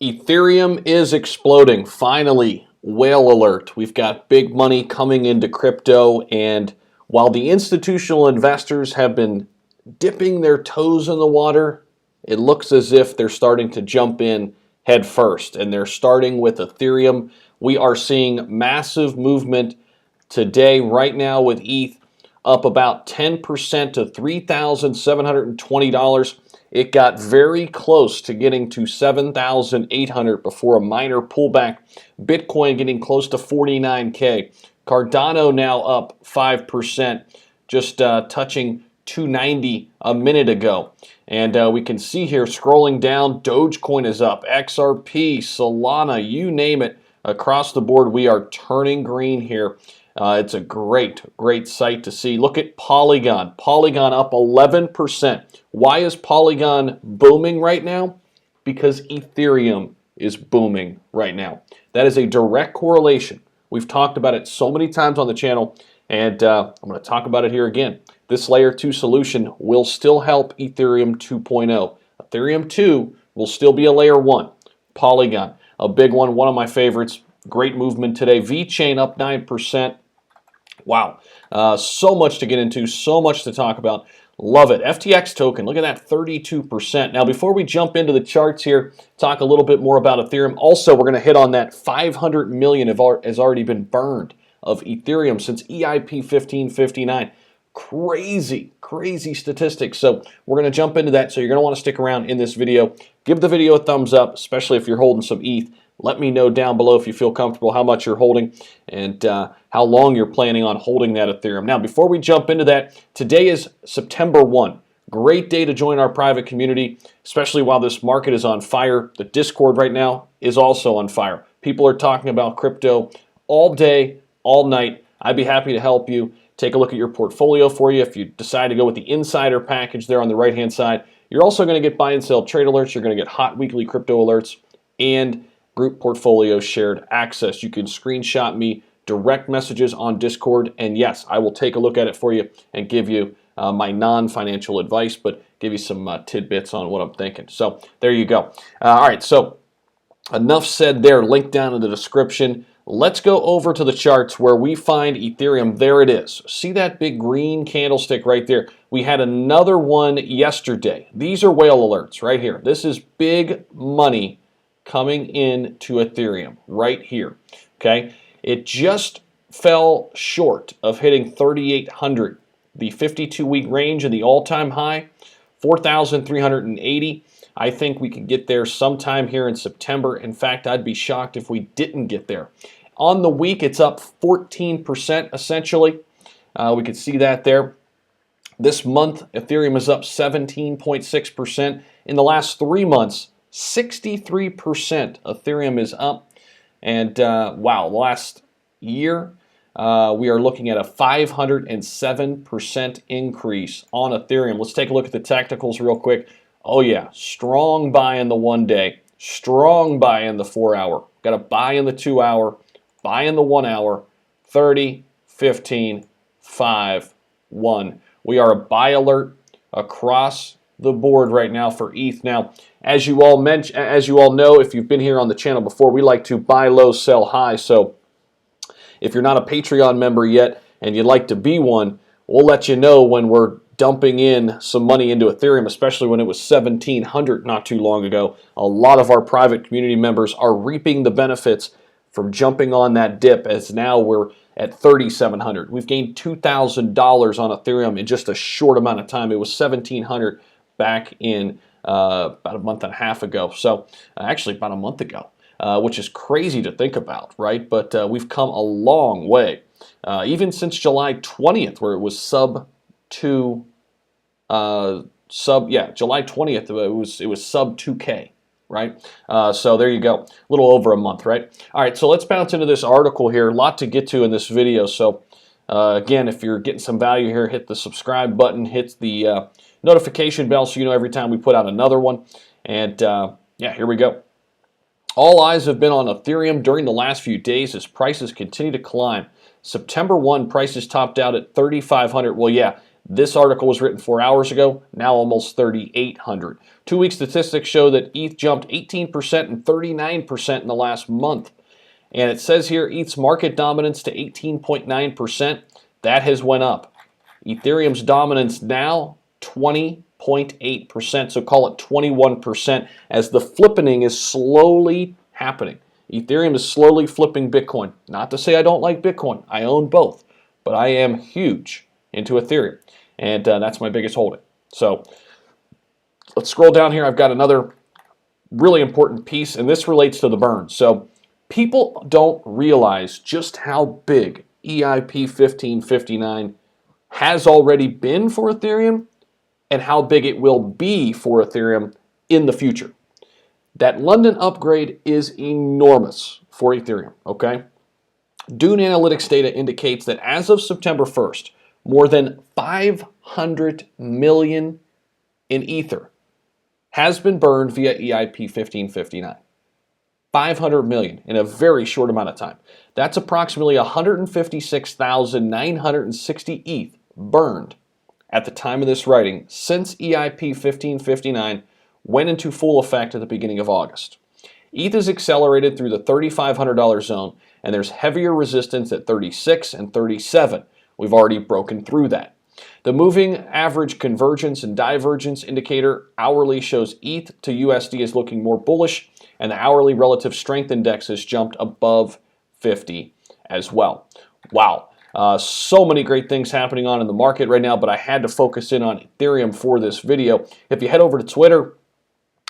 Ethereum is exploding. Finally, whale alert. We've got big money coming into crypto, and while the institutional investors have been dipping their toes in the water, it looks as if they're starting to jump in head first, and they're starting with Ethereum. We are seeing massive movement today, right now, with ETH up about 10% to $3,720. It got very close to getting to 7,800 before a minor pullback. Bitcoin getting close to 49K. Cardano now up 5%, just touching 290 a minute ago. And we can see here, scrolling down, Dogecoin is up, XRP, Solana, you name it. Across the board, we are turning green here. It's a great sight to see. Look at Polygon. Polygon up 11%. Why is Polygon booming right now? Because Ethereum is booming right now. That is a direct correlation. We've talked about it so many times on the channel, and I'm going to talk about it here again. This layer 2 solution will still help Ethereum 2.0. Ethereum 2 will still be a layer 1. Polygon, a big one of my favorites. Great movement today. VeChain up 9%. Wow, so much to get into, so much to talk about. Love it. FTX token, look at that, 32%. Now, before we jump into the charts here, talk a little bit more about Ethereum. Also, we're going to hit on that 500 million has already been burned of Ethereum since EIP 1559. Crazy statistics. So we're going to jump into that. So you're going to want to stick around in this video. Give the video a thumbs up, especially if you're holding some ETH. Let me know down below if you feel comfortable how much you're holding and how long you're planning on holding that Ethereum. Now, before we jump into that, today is September 1. Great day to join our private community, especially while this market is on fire. The Discord right now is also on fire. People are talking about crypto all day, all night. I'd be happy to help you. Take a look at your portfolio for you. If you decide to go with the insider package there on the right-hand side, you're also going to get buy and sell trade alerts. You're going to get hot weekly crypto alerts and group portfolio shared access. You can screenshot me direct messages on Discord, and yes, I will take a look at it for you and give you my non-financial advice, but give you some tidbits on what I'm thinking. So there you go. All right, so enough said there. Link down in the description. Let's go over to the charts where we find Ethereum. There it is. See that big green candlestick right there? We had another one yesterday. These are whale alerts right here. This is big money coming in to Ethereum right here. Okay, it just fell short of hitting 3,800, the 52-week range and the all-time high, 4,380. I think we could get there sometime here in September. In fact, I'd be shocked if we didn't get there. On the week, it's up 14% essentially. We could see that there. This month, Ethereum is up 17.6%. In the last 3 months, 63% Ethereum is up. And wow, last year, we are looking at a 507% increase on Ethereum. Let's take a look at the technicals real quick. Oh yeah, strong buy in the 1 day, strong buy in the 4 hour. Got a buy in the 2 hour, buy in the 1 hour, 30, 15, 5, 1. We are a buy alert across the board right now for ETH. Now, as you all know, if you've been here on the channel before, we like to buy low, sell high. So if you're not a Patreon member yet and you'd like to be one, we'll let you know when we're dumping in some money into Ethereum, especially when it was 1,700 not too long ago. A lot of our private community members are reaping the benefits from jumping on that dip, as now we're at 3,700. We've gained $2,000 on Ethereum in just a short amount of time. It was 1,700 back in about a month and a half ago. So actually about a month ago, which is crazy to think about, right? But we've come a long way. Even since July 20th, where it was July 20th, it was sub 2K, right? So there you go, a little over a month, right? All right, so let's bounce into this article here. A lot to get to in this video. So again, if you're getting some value here, hit the subscribe button, hit the notification bell so you know every time we put out another one. And yeah, here we go. All eyes have been on Ethereum during the last few days as prices continue to climb. September 1, prices topped out at 3,500. Well, yeah, This article was written 4 hours ago, now almost 3,800. 2-week statistics show that ETH jumped 18% and 39% in the last month. And it says here ETH's market dominance to 18.9%. That has went up. Ethereum's dominance now 20.8%, so call it 21%, as the flippening is slowly happening. Ethereum is slowly flipping Bitcoin. Not to say I don't like Bitcoin. I own both, but I am huge into Ethereum, and that's my biggest holding. So let's scroll down here. I've got another really important piece, and this relates to the burn. So people don't realize just how big EIP 1559 has already been for Ethereum and how big it will be for Ethereum in the future. That London upgrade is enormous for Ethereum, okay? Dune Analytics data indicates that as of September 1st, more than 500 million in Ether has been burned via EIP 1559. 500 million in a very short amount of time. That's approximately 156,960 ETH burned at the time of this writing since EIP 1559 went into full effect at the beginning of August. ETH is accelerated through the $3,500 zone, and there's heavier resistance at 36 and 37. We've already broken through that. The moving average convergence and divergence indicator hourly shows ETH to USD is looking more bullish, and the hourly relative strength index has jumped above 50 as well. Wow. So many great things happening on in the market right now, but I had to focus in on Ethereum for this video. If you head over to Twitter,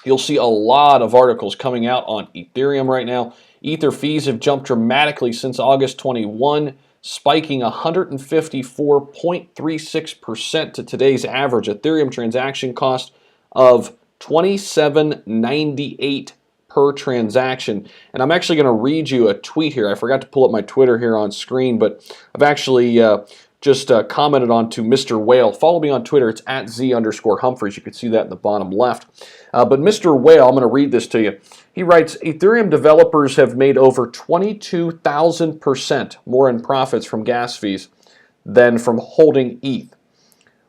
you'll see a lot of articles coming out on Ethereum right now. Ether fees have jumped dramatically since August 21, spiking 154.36% to today's average Ethereum transaction cost of $27.98 per transaction. And I'm actually going to read you a tweet here. I forgot to pull up my Twitter here on screen, but I've actually just commented on to Mr. Whale. Follow me on Twitter. It's at Z_Humphries. You can see that in the bottom left. But Mr. Whale, I'm going to read this to you. He writes, Ethereum developers have made over 22,000% more in profits from gas fees than from holding ETH.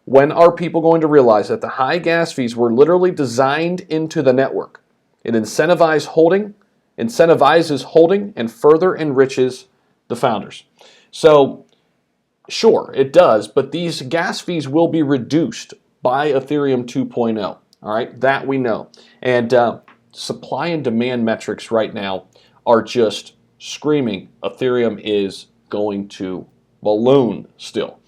When are people going to realize that the high gas fees were literally designed into the network? It incentivizes holding, and further enriches the founders. So, sure, it does, but these gas fees will be reduced by Ethereum 2.0. All right, that we know. And supply and demand metrics right now are just screaming Ethereum is going to balloon still.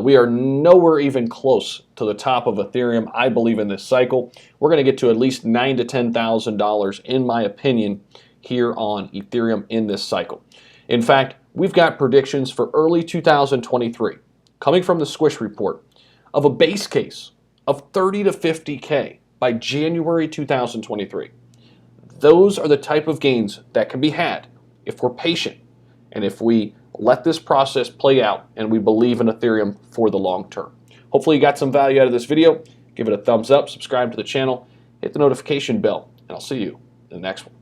We are nowhere even close to the top of Ethereum, I believe, in this cycle. We're going to get to at least $9,000 to $10,000, in my opinion, here on Ethereum in this cycle. In fact, we've got predictions for early 2023, coming from the Squish report, of a base case of 30 to 50K by January 2023. Those are the type of gains that can be had if we're patient and if we let this process play out and we believe in Ethereum for the long term. Hopefully you got some value out of this video. Give it a thumbs up, subscribe to the channel, hit the notification bell, and I'll see you in the next one.